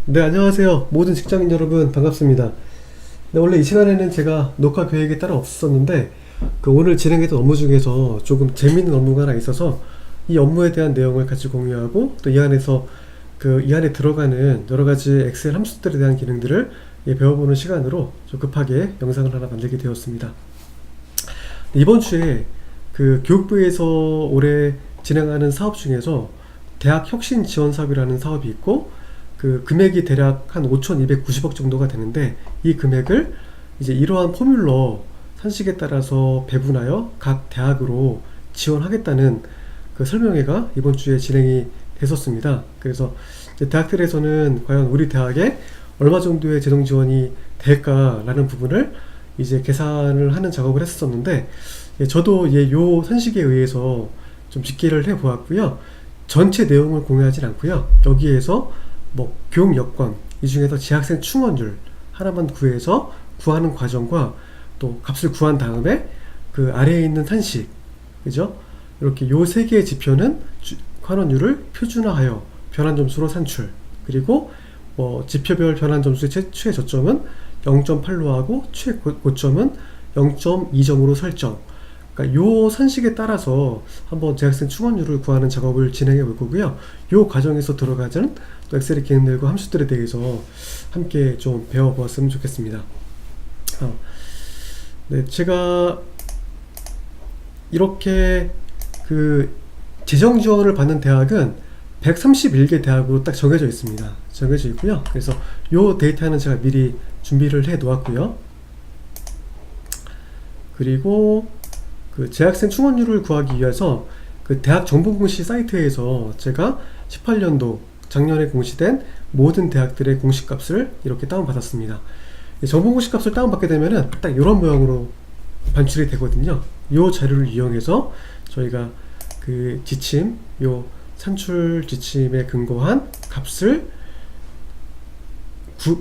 네, 안녕하세요. 모든 직장인 여러분, 반갑습니다. 네, 원래 이 시간에는 제가 녹화 계획에 따라 없었는데, 오늘 진행했던 업무 중에서 조금 재밌는 업무가 하나 있어서 이 업무에 대한 내용을 같이 공유하고 또 이 안에서 이 안에 들어가는 여러 가지 엑셀 함수들에 대한 기능들을 배워보는 시간으로 좀 급하게 영상을 하나 만들게 되었습니다. 네, 이번 주에 교육부에서 올해 진행하는 사업 중에서 대학 혁신 지원 사업이라는 사업이 있고 금액이 대략 한 5,290억 정도가 되는데 이 금액을 이제 이러한 포뮬러 산식에 따라서 배분하여 각 대학으로 지원하겠다는 설명회가 이번 주에 진행이 됐었습니다. 그래서 이제 대학들에서는 과연 우리 대학에 얼마 정도의 재정 지원이 될까라는 부분을 이제 계산을 하는 작업을 했었는데 저도 요 산식에 의해서 좀 집계를 해 보았고요. 전체 내용을 공유하진 않고요. 여기에서 뭐 교육 여건 이 중에서 재학생 충원율 하나만 구해서 구하는 과정과 또 값을 구한 다음에 그 아래에 있는 산식, 그죠? 이렇게 요 세 개의 지표는 환원율을 표준화하여 변환 점수로 산출, 그리고 뭐 지표별 변환 점수의 최 저점은 0.8로 하고 최고점은 0.2점으로 설정. 그러니까 요 산식에 따라서 한번 재학생 충원율을 구하는 작업을 진행해 볼 거고요. 요 과정에서 들어가는 또 엑셀의 기능들과 함수들에 대해서 함께 좀 배워보았으면 좋겠습니다. 네, 제가 이렇게 재정 지원을 받는 대학은 131개 대학으로 딱 정해져 있습니다. 정해져 있고요. 그래서 요 데이터는 제가 미리 준비를 해 놓았고요. 그리고 재학생 충원율을 구하기 위해서 대학 정보 공시 사이트에서 제가 18년도 작년에 공시된 모든 대학들의 공시값을 이렇게 다운받았습니다. 정보 공시값을 다운받게 되면은 딱 이런 모양으로 반출이 되거든요. 이 자료를 이용해서 저희가 지침, 요 산출 지침에 근거한 값을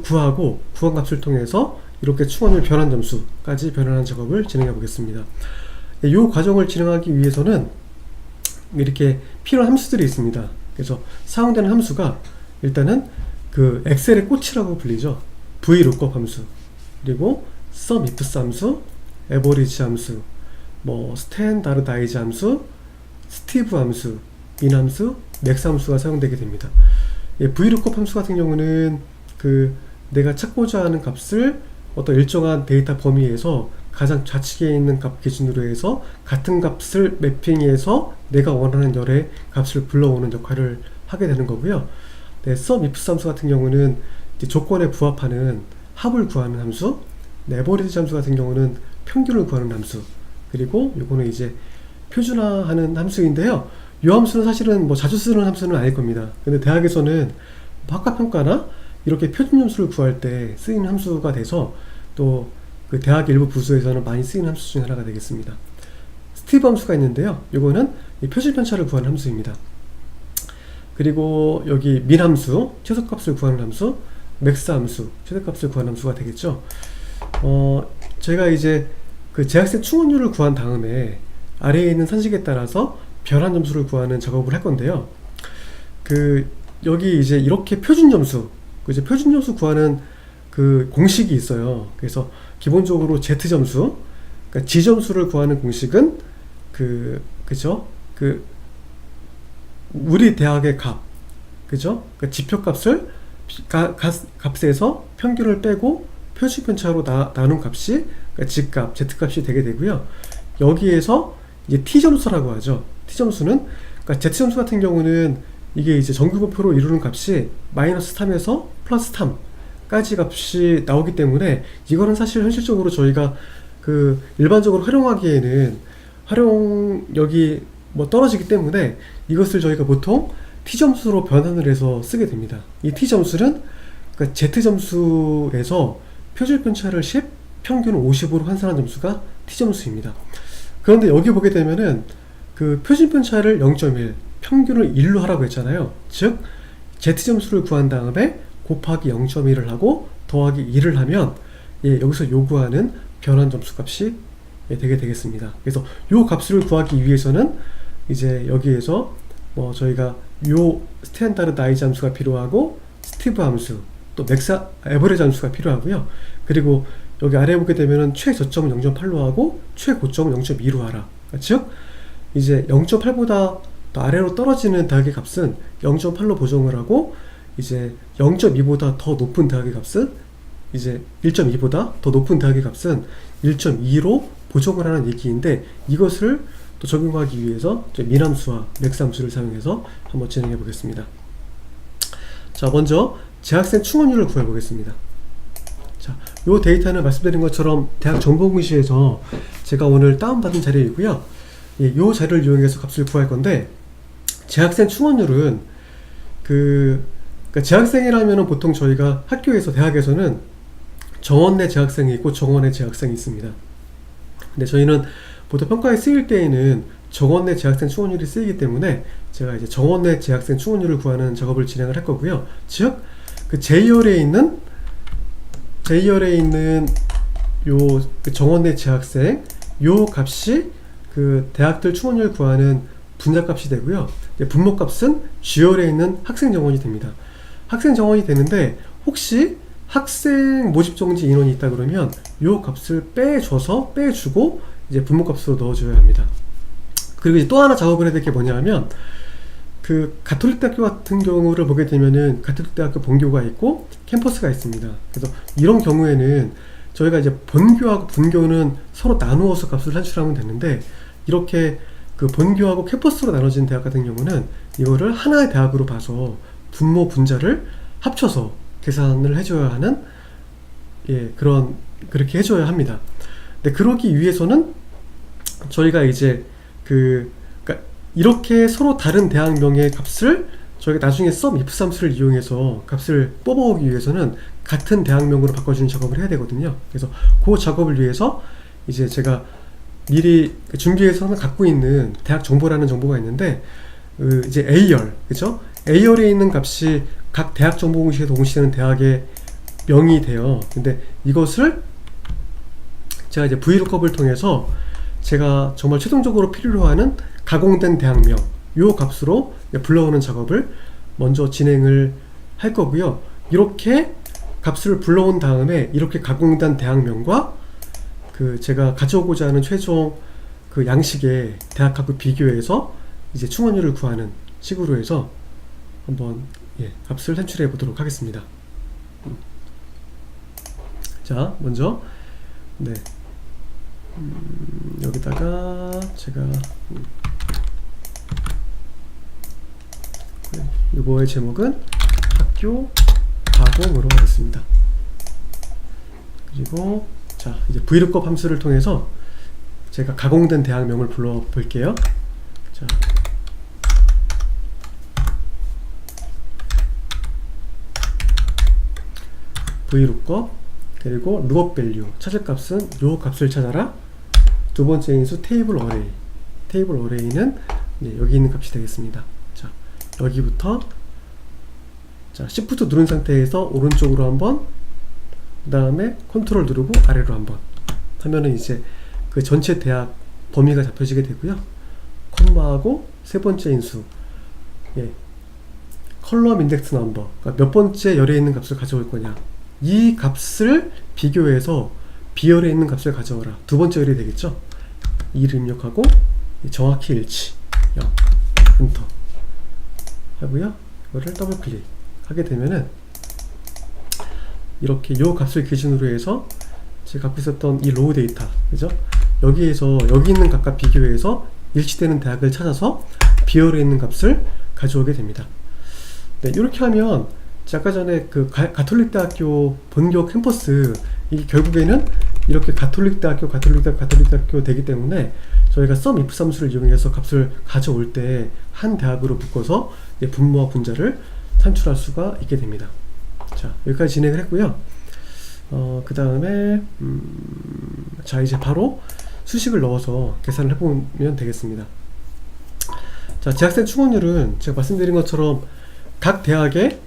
구하고 구한 값을 통해서 이렇게 충원율 변환 점수까지 변환하는 작업을 진행해 보겠습니다. 이 과정을 진행하기 위해서는 이렇게 필요한 함수들이 있습니다. 그래서 사용되는 함수가 일단은 엑셀의 꽃이라고 불리죠. VLOOKUP 함수, 그리고 SUMIFS 함수, average 함수, 뭐 standardize 함수, steve 함수, min 함수, max 함수가 사용되게 됩니다. VLOOKUP 함수 같은 경우는 내가 찾고자 하는 값을 어떤 일정한 데이터 범위에서 가장 좌측에 있는 값 기준으로 해서 같은 값을 매핑해서 내가 원하는 열의 값을 불러오는 역할을 하게 되는 거고요. 네, SUMIFS 함수 같은 경우는 이제 조건에 부합하는 합을 구하는 함수, average 함수 같은 경우는 평균을 구하는 함수, 그리고 요거는 이제 표준화하는 함수인데요. 이 함수는 사실은 뭐 자주 쓰는 함수는 아닐 겁니다. 근데 대학에서는 학과평가나 이렇게 표준 점수를 구할 때 쓰이는 함수가 돼서 또 대학 일부 부수에서는 많이 쓰이는 함수 중 하나가 되겠습니다. 스티브 함수가 있는데요. 이거는 표준 편차를 구하는 함수입니다. 그리고 여기 min 함수, 최소값을 구하는 함수, max 함수, 최대값을 구하는 함수가 되겠죠. 제가 이제 재학생 충원율을 구한 다음에 아래에 있는 산식에 따라서 변환 점수를 구하는 작업을 할 건데요. 여기 이제 이렇게 표준 점수, 이제 표준 점수 구하는 공식이 있어요. 그래서 기본적으로 Z 점수, 그러니까 G 점수를 구하는 공식은 그죠? 우리 대학의 값, 그죠? 그러니까 지표 값을 값에서 평균을 빼고 표준 편차로 나눈 값이 그러니까 G 값, Z 값이 되게 되고요. 여기에서 이제 T 점수라고 하죠. T 점수는 그러니까 Z 점수 같은 경우는 이게 이제 정규분표로 이루는 값이 마이너스 3에서 플러스 3까지 값이 나오기 때문에 이거는 사실 현실적으로 저희가 일반적으로 활용하기에는 활용력이 뭐 떨어지기 때문에 이것을 저희가 보통 T점수로 변환을 해서 쓰게 됩니다. 이 T점수는 그러니까 Z점수에서 표준 편차를 10, 평균을 50으로 환산한 점수가 T점수입니다. 그런데 여기 보게 되면은 표준 편차를 0.1, 평균을 1로 하라고 했잖아요. 즉 Z점수를 구한 다음에 곱하기 0.1을 하고 더하기 2를 하면 여기서 요구하는 변환 점수 값이 되게 되겠습니다. 그래서 요 값을 구하기 위해서는 이제 여기에서 저희가 요 스탠다르드 i 함수가 필요하고 스티브 함수, 또 맥스 에버리지 함수가 필요하고요. 그리고 여기 아래에 보게 되면은 최저점은 0.8로 하고 최고점은 0.2로 하라. 즉 이제 0.8보다 더 아래로 떨어지는 대각의 값은 0.8로 보정을 하고, 이제 0.2보다 더 높은 대각의 값은 이제 1.2보다 더 높은 대각의 값은 1.2로 보정을 하는 얘기인데, 이것을 또 적용하기 위해서 민함수와 맥스함수를 사용해서 한번 진행해 보겠습니다. 자, 먼저 재학생 충원율을 구해 보겠습니다. 자, 요 데이터는 말씀드린 것처럼 대학 정보공시에서 제가 오늘 다운받은 자료이고요. 예, 요 자료를 이용해서 값을 구할 건데, 재학생 충원율은 그러니까 재학생이라면 보통 저희가 학교에서, 대학에서는 정원 내 재학생이 있고 정원 내 재학생이 있습니다. 근데 저희는 보통 평가에 쓰일 때에는 정원 내 재학생 충원율이 쓰이기 때문에 제가 이제 정원 내 재학생 충원율을 구하는 작업을 진행을 할 거고요. 즉, 그 J열에 있는 요 그 정원 내 재학생 요 값이 그 대학들 충원율 구하는 분자값이 되고요. 분모값은 G열에 있는 학생 정원이 됩니다. 학생 정원이 되는데, 혹시 학생 모집 정지 인원이 있다 그러면 요 값을 빼주고 이제 분모값으로 넣어줘야 합니다. 그리고 이제 또 하나 작업을 해야 될 게 뭐냐면, 그 가톨릭 대학교 같은 경우를 보게 되면은 가톨릭 대학교 본교가 있고 캠퍼스가 있습니다. 그래서 이런 경우에는 저희가 이제 본교하고 분교는 서로 나누어서 값을 산출하면 되는데, 이렇게 그 본교하고 캠퍼스로 나눠진 대학 같은 경우는 이거를 하나의 대학으로 봐서 분모 분자를 합쳐서 계산을 해줘야 하는, 예, 그렇게 해줘야 합니다. 근데 그러기 위해서는 저희가 이제 그러니까 이렇게 서로 다른 대학명의 값을 저희가 나중에 sum-if 함수를 이용해서 값을 뽑아오기 위해서는 같은 대학명으로 바꿔주는 작업을 해야 되거든요. 그래서 그 작업을 위해서 이제 제가 미리 준비해서 갖고 있는 대학 정보라는 정보가 있는데, 이제 A열, 그죠? A열에 있는 값이 각 대학 정보 공시에 동시되는 대학의 명이 돼요. 근데 이것을 제가 이제 VLOOKUP을 통해서 제가 정말 최종적으로 필요로 하는 가공된 대학명 요 값으로 불러오는 작업을 먼저 진행을 할 거고요. 이렇게 값을 불러온 다음에 이렇게 가공된 대학명과 그 제가 가져오고자 하는 최종 그 양식의 대학값을 비교해서 이제 충원율을 구하는 식으로 해서 한번, 예, 값을 산출해 보도록 하겠습니다. 자, 먼저 네, 여기다가 제가 이거의 제목은 학교 가공으로 하겠습니다. 그리고 자, 이제 VLOOKUP 함수를 통해서 제가 가공된 대학명을 불러 볼게요. 자, VLOOKUP 그리고 lookup value 찾을 값은 요 값을 찾아라. 두 번째 인수 테이블 어레이. 테이블 어레이는 여기 있는 값이 되겠습니다. 자, 여기부터 자, Shift 누른 상태에서 오른쪽으로 한번, 그 다음에 컨트롤 누르고 아래로 한번 하면은 이제 그 전체 대학 범위가 잡혀지게 되고요. 콤마하고 세 번째 인수, 예, 컬럼 인덱스 넘버, 그러니까 몇 번째 열에 있는 값을 가져올 거냐, 이 값을 비교해서 B열에 있는 값을 가져오라. 두 번째 열이 되겠죠. 2를 입력하고 정확히 일치 0 엔터 하고요. 이거를 더블 클릭 하게 되면은 이렇게 요 값을 기준으로 해서 제가 갖고 있었던 이 로우 데이터, 그죠? 여기에서 여기 있는 값과 비교해서 일치되는 대학을 찾아서 B열에 있는 값을 가져오게 됩니다. 네, 이렇게 하면 아까 전에 그 가톨릭 대학교 본교 캠퍼스, 이게 결국에는 이렇게 가톨릭 대학교 되기 때문에 저희가 sum-if 함수를 이용해서 값을 가져올 때 한 대학으로 묶어서 분모와 분자를 산출할 수가 있게 됩니다. 자, 여기까지 진행을 했고요. 그 다음에 자, 이제 바로 수식을 넣어서 계산을 해보면 되겠습니다. 자, 재학생 충원율은 제가 말씀드린 것처럼 각 대학의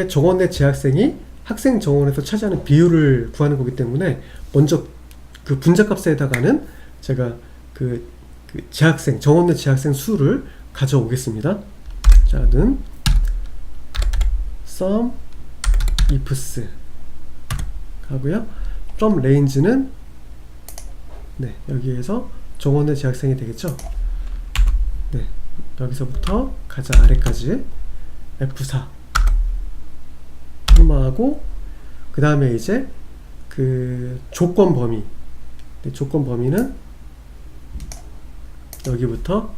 정원 내 재학생이 학생 정원에서 차지하는 비율을 구하는 거기 때문에 먼저 그 분자값에다가는 제가 그 재학생, 정원 내 재학생 수를 가져오겠습니다. 자, 는 sum ifs 하고요. from range는 네, 여기에서 정원의 재학생이 되겠죠. 네, 여기서부터 가장 아래까지 F4 콤마하고 그 다음에 이제 그 조건 범위, 네, 조건 범위는 여기부터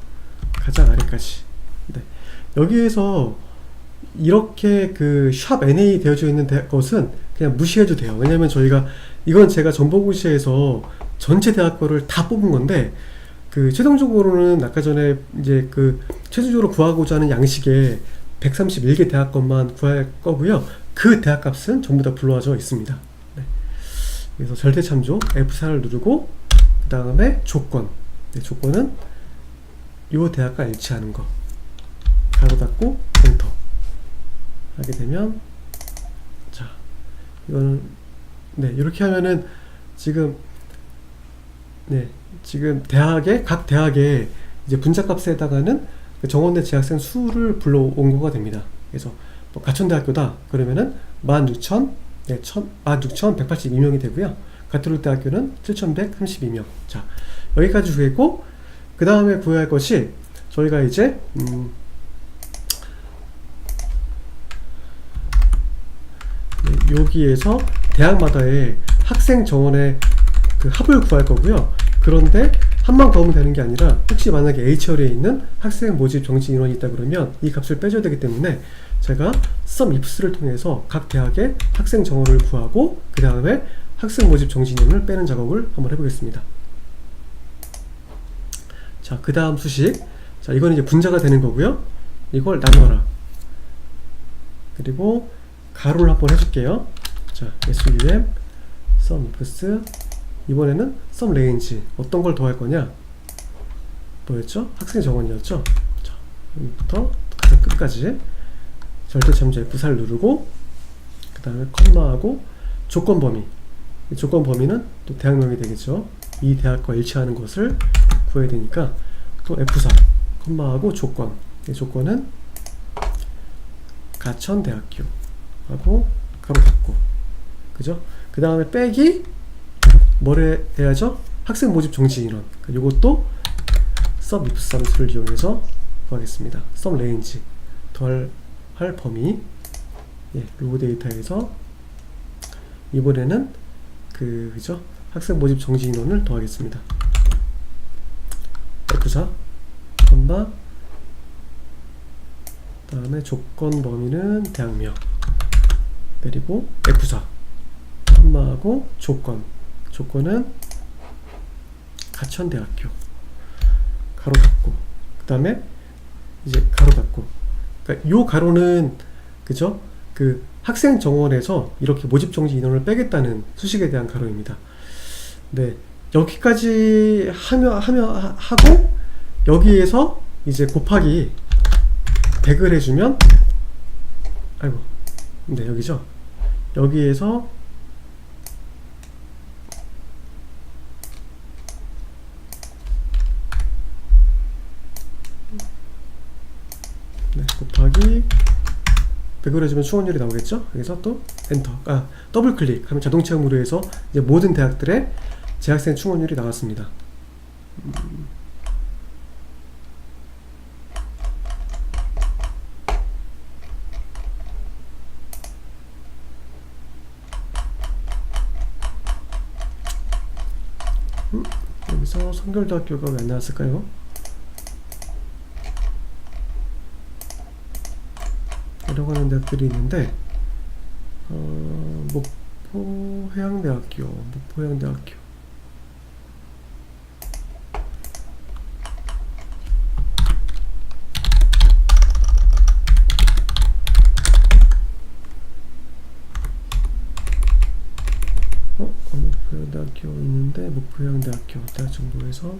가장 아래까지. 네, 여기에서 이렇게 그 샵 NA 되어져 있는 것은 그냥 무시해도 돼요. 왜냐면 저희가 이건 제가 정보고시에서 전체 대학 거를 다 뽑은 건데 그 최종적으로는 아까 전에 이제 그 최종적으로 구하고자 하는 양식에 131개 대학 것만 구할 거고요. 그 대학 값은 전부 다 불러와져 있습니다. 네. 그래서 절대 참조 F4를 누르고 그 다음에 조건, 네, 조건은 이 대학과 일치하는 거 가로 닫고 엔터 하게 되면 자 이거는 네 이렇게 하면은 지금 네 지금 대학에 각 대학에 이제 분자값에다가는 정원대 재학생 수를 불러온 거가 됩니다. 그래서 뭐 가천대학교다 그러면은 16,000 네, 16,182명이 되고요. 가톨릭대학교는 7,132명. 자 여기까지 구했고 그 다음에 구해야 할 것이 저희가 이제 네, 여기에서 대학마다의 학생 정원의 그 합을 구할 거고요. 그런데 한만 구하면 되는 게 아니라 혹시 만약에 HL에 있는 학생 모집 정지 인원이 있다 그러면 이 값을 빼줘야 되기 때문에 제가 sum ifs를 통해서 각 대학의 학생 정원을 구하고 그 다음에 학생 모집 정지 인원을 빼는 작업을 한번 해보겠습니다. 자, 그 다음 수식. 자, 이건 이제 분자가 되는 거고요. 이걸 나누어라. 그리고 가로를 한번 해줄게요. 자, sum sum ifs 이번에는 sum range 어떤 걸 더할 거냐? 뭐였죠? 학생 정원이었죠? 자, 여기부터 가장 끝까지 절대 참조 F4를 누르고 그 다음에 컴마하고 조건 범위. 이 조건 범위는 또 대학명이 되겠죠. 이 대학과 일치하는 것을 구해야 되니까 또 F4 컴마하고 조건. 이 조건은 가천대학교 하고 가로 닫고 그죠? 그 다음에 빼기 뭐를 해야죠? 학생 모집 정지 인원. 요것도 sum ifs 함수를 이용해서 구하겠습니다. sum range 더할 범위. 예, 로우 데이터에서 이번에는 그죠? 학생 모집 정지 인원을 더하겠습니다. F4 콤마 다음에 조건 범위는 대학명 그리고 F4 콤마하고 조건은 가천대학교 가로 닫고 그 다음에 이제 가로 닫고 그러니까 요 가로는 그죠? 그 학생 정원에서 이렇게 모집 정지 인원을 빼겠다는 수식에 대한 가로입니다. 네, 여기까지 하고 여기에서 이제 곱하기 100을 해주면 아이고 네 여기죠. 여기에서 네, 곱하기 100을 해주면 충원율이 나오겠죠. 여기서 또 엔터 더블 클릭하면 자동 체험으로 해서 이제 모든 대학들의 재학생 충원율이 나왔습니다. 여기서 성결대학교가 왜 안 나왔을까요? 내려가는 대학들이 있는데 목포해양대학교 목포해양대학교 있는데 목포해양대학교 대학 정보에서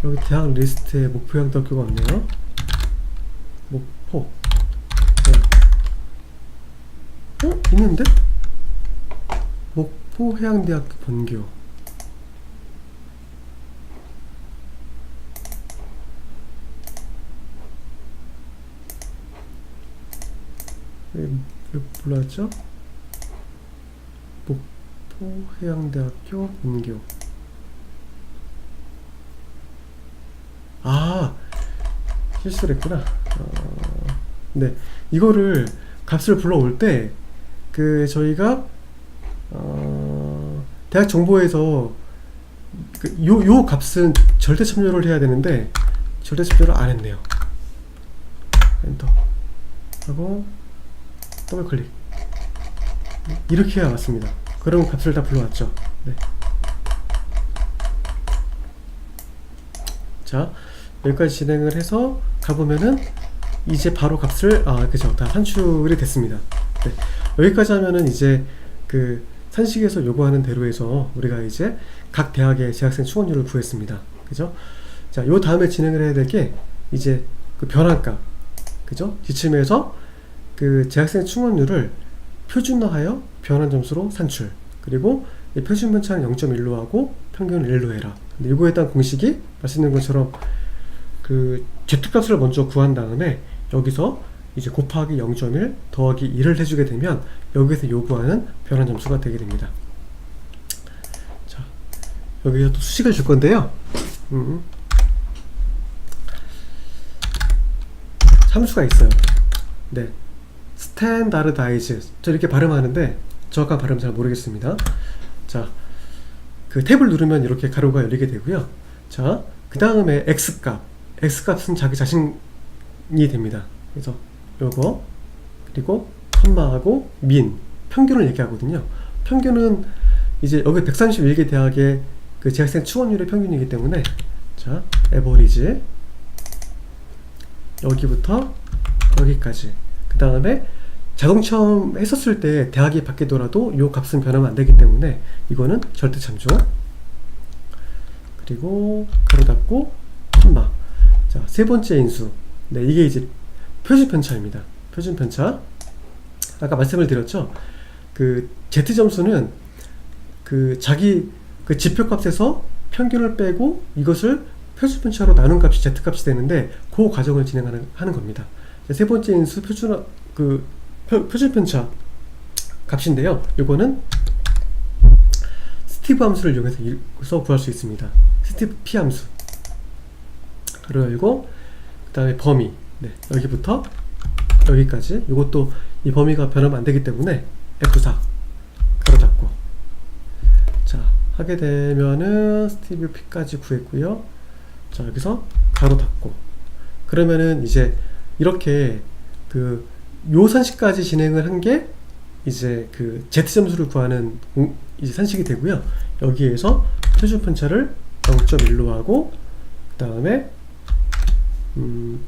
여기 대학 리스트에 목포해양대학교가 없네요. 목포 있는데? 목포해양대학교 본교 불러왔죠? 목포 해양대학교 문교. 아, 실수를 했구나. 네, 이거를 값을 불러올 때 그 저희가 대학 정보에서 요 값은 절대 참조를 해야 되는데 절대 참조를 안 했네요. 엔터 하고 더블 클릭. 이렇게 해야 맞습니다. 그럼 값을 다 불러왔죠. 네. 자, 여기까지 진행을 해서 가보면은 이제 바로 값을 그죠, 다 산출이 됐습니다. 네. 여기까지 하면은 이제 그 산식에서 요구하는 대로 해서 우리가 이제 각 대학의 재학생 충원율을 구했습니다. 그죠? 자, 요 다음에 진행을 해야 될 게 이제 그 변환값, 그죠? 지침에서 그 재학생 충원율을 표준화하여 변환 점수로 산출. 그리고 이 표준 편차는 0.1로 하고 평균을 1로 해라. 근데 이거에 따른 공식이 말씀드린 것처럼 그 Z값을 먼저 구한 다음에 여기서 이제 곱하기 0.1 더하기 1을 해주게 되면 여기에서 요구하는 변환 점수가 되게 됩니다. 자, 여기서 또 수식을 줄 건데요. 함수가 있어요. 네, 스탠다르다이즈. 저 이렇게 발음하는데 정확한 발음 잘 모르겠습니다. 자, 그 탭을 누르면 이렇게 가로가 열리게 되고요. 자, 그 다음에 X값은 자기 자신이 됩니다. 그래서 요거, 그리고 컴마하고 민, 평균을 얘기하거든요. 평균은 이제 여기 131개 대학의 그 재학생 충원율의 평균이기 때문에, 자, 에버리지 여기부터 여기까지. 그 다음에 자동처음 했었을 때 대학이 바뀌더라도 요 값은 변하면 안 되기 때문에 이거는 절대 참조. 그리고 가로 닫고 콤마. 자, 세 번째 인수. 네, 이게 이제 표준 편차입니다. 표준 편차. 아까 말씀을 드렸죠. 그 Z 점수는 그 자기 그 지표 값에서 평균을 빼고 이것을 표준 편차로 나눈 값이 Z 값이 되는데 그 과정을 진행하는 겁니다. 세 번째 인수 표준 편차 값인데요. 이거는 스티브 함수를 이용해서 구할 수 있습니다. 스티브 P 함수. 가로 열고 그 다음에 범위. 네, 여기부터 여기까지. 이것도 이 범위가 변하면 안 되기 때문에 F4 가로 닫고. 자, 하게 되면은 스티브 P까지 구했고요. 자, 여기서 가로 닫고. 그러면은 이제 이렇게 그 요 산식까지 진행을 한 게 이제 그 Z 점수를 구하는 이제 산식이 되고요. 여기에서 표준 편차를 0.1로 하고 그 다음에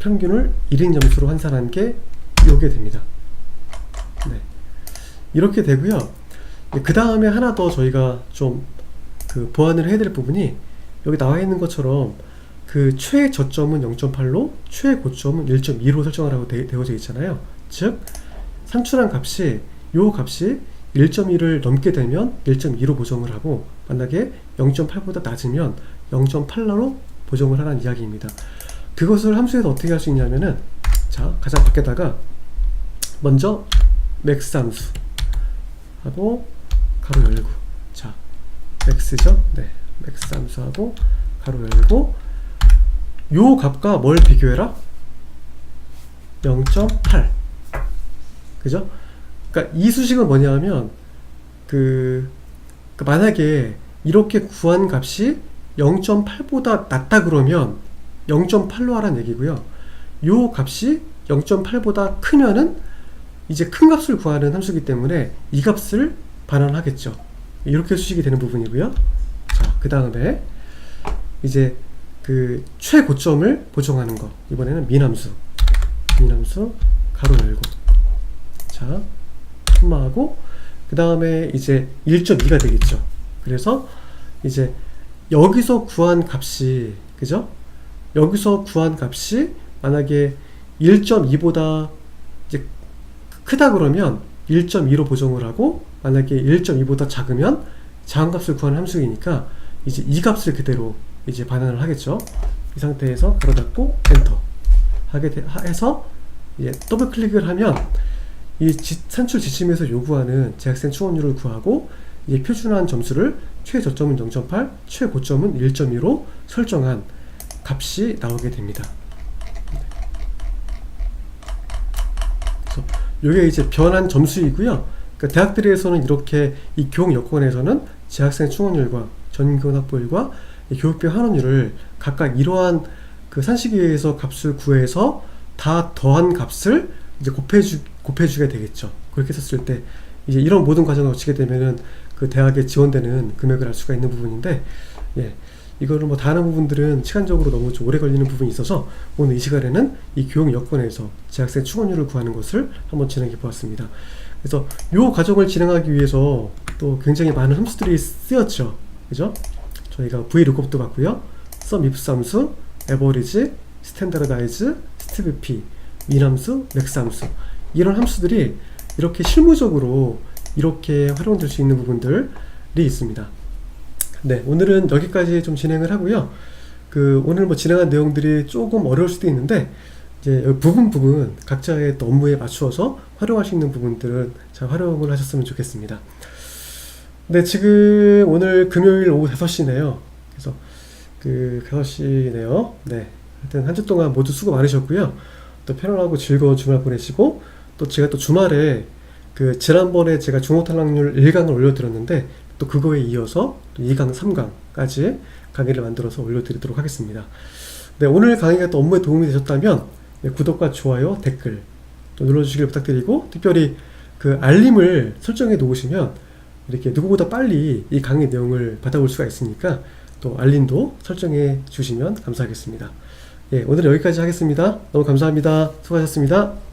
평균을 1인 점수로 환산한 게 요게 됩니다. 네, 이렇게 되고요. 그 다음에 하나 더 저희가 좀 그 보완을 해야 될 부분이 여기 나와 있는 것처럼 그 최저점은 0.8로 최고점은 1.2로 설정하라고 되어져 있잖아요. 즉 산출한 값이 요 값이 1.1을 넘게 되면 1.2로 보정을 하고 만약에 0.8보다 낮으면 0.8로 보정을 하라는 이야기입니다. 그것을 함수에서 어떻게 할 수 있냐면은, 자, 가장 밖에다가 먼저 맥스 함수 하고 가로 열고, 자, 맥스죠? 네, 맥스 함수하고 가로 열고, 요 값과 뭘 비교해라? 0.8. 그죠? 그러니까 이 수식은 뭐냐 하면 만약에 이렇게 구한 값이 0.8보다 낮다 그러면 0.8로 하라는 얘기고요. 요 값이 0.8보다 크면은 이제 큰 값을 구하는 함수이기 때문에 이 값을 반환하겠죠. 이렇게 수식이 되는 부분이고요. 자, 그 다음에 이제 그 최고점을 보정하는 거. 이번에는 민함수 가로 열고, 자, 콤마하고 그 다음에 이제 1.2가 되겠죠. 그래서 이제 여기서 구한 값이, 그죠? 여기서 구한 값이 만약에 1.2보다 이제 크다 그러면 1.2로 보정을 하고, 만약에 1.2보다 작으면 작은 값을 구하는 함수이니까 이제 이 값을 그대로 이제 반환을 하겠죠. 이 상태에서 가로 닫고 엔터 해서 이제 더블 클릭을 하면 산출 지침에서 요구하는 재학생 충원률을 구하고 이 표준화한 점수를 최저점은 0.8, 최고점은 1.2로 설정한 값이 나오게 됩니다. 그래서 이게 이제 변한 점수이고요. 그러니까 대학들에서는 이렇게 이 교육 여건에서는 재학생 충원율과 전교원 확보율과 이 교육비 환원율을 각각 이러한 그 산식위에서 값을 구해서 다 더한 값을 이제 곱해주게 되겠죠. 그렇게 했었을 때 이제 이런 모든 과정을 거치게 되면은 그 대학에 지원되는 금액을 알 수가 있는 부분인데, 예, 이거를 뭐 다른 부분들은 시간적으로 너무 좀 오래 걸리는 부분이 있어서 오늘 이 시간에는 이 교육 여건에서 재학생 충원율을 구하는 것을 한번 진행해 보았습니다. 그래서 이 과정을 진행하기 위해서 또 굉장히 많은 함수들이 쓰였죠. 그죠? 저희가 VLOOKUP도 봤고요. SUM IF 함수, 에버리지, 스탠다르다이즈, 스티브피, 민함수, 맥스 함수, 이런 함수들이 이렇게 실무적으로 이렇게 활용될 수 있는 부분들이 있습니다. 네, 오늘은 여기까지 좀 진행을 하고요. 오늘 뭐 진행한 내용들이 조금 어려울 수도 있는데, 이제 부분 각자의 또 업무에 맞추어서 활용할 수 있는 부분들은 잘 활용을 하셨으면 좋겠습니다. 네, 지금 오늘 금요일 오후 5시네요. 그래서 5시네요. 네. 하여튼 한 주 동안 모두 수고 많으셨고요. 또 편안하고 즐거운 주말 보내시고, 또 제가 또 주말에 지난번에 제가 중호 탈락률 1강을 올려드렸는데, 또 그거에 이어서 또 2강, 3강까지 강의를 만들어서 올려드리도록 하겠습니다. 네, 오늘 강의가 또 업무에 도움이 되셨다면, 네, 구독과 좋아요, 댓글 또 눌러주시길 부탁드리고, 특별히 알림을 설정해 놓으시면 이렇게 누구보다 빨리 이 강의 내용을 받아볼 수가 있으니까 또 알림도 설정해 주시면 감사하겠습니다. 예, 오늘 여기까지 하겠습니다. 너무 감사합니다. 수고하셨습니다.